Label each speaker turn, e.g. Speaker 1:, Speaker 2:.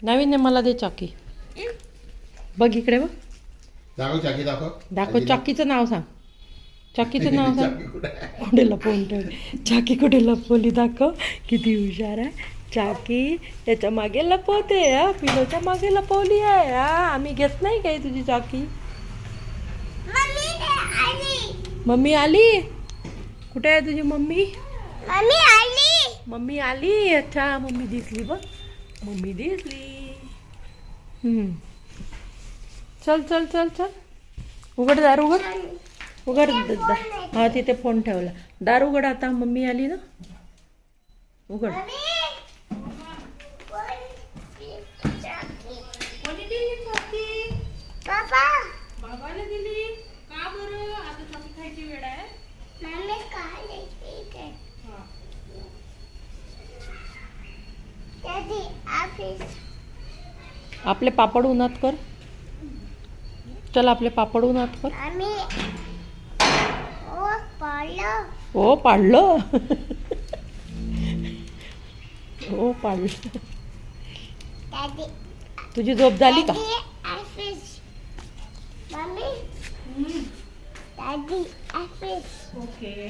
Speaker 1: नवीन आहे, मला दे चाकी. बघ इकडे बघ.
Speaker 2: दाखव चाकी दाखव.
Speaker 1: दाखव चाकीचं नाव सांग. चाकीचं नाव सांग.
Speaker 2: चाकी कुठे आहे?
Speaker 1: कुठे लपवून ठेवली चाकी? कुठे लपवली? दाखव. किती हुशार आहे चाकी. त्याच्या मागे लपवते. हा, पिलोच्या मागे लपवली आहे. हा, आम्ही घेत नाही काय तुझी चाकी. मम्मी आली. कुठे आहे तुझी मम्मी? मम्मी आली. अच्छा, मम्मी दिसली बघ. मम्मी दिसली. चल चल चल चल. उघड दार, उघड उघड. हा, तिथे फोन ठेवला. दार उघड आता. मम्मी आली ना. उघड. बाबाला दिली का बरं? आता चाकी खायची वेळ आहे. आपले पापड उन्हात कर. चल, आपले पापड उन्हात कर. हो, पाडलं. हो, पाडलं. तुझी झोप झाली का? ओके.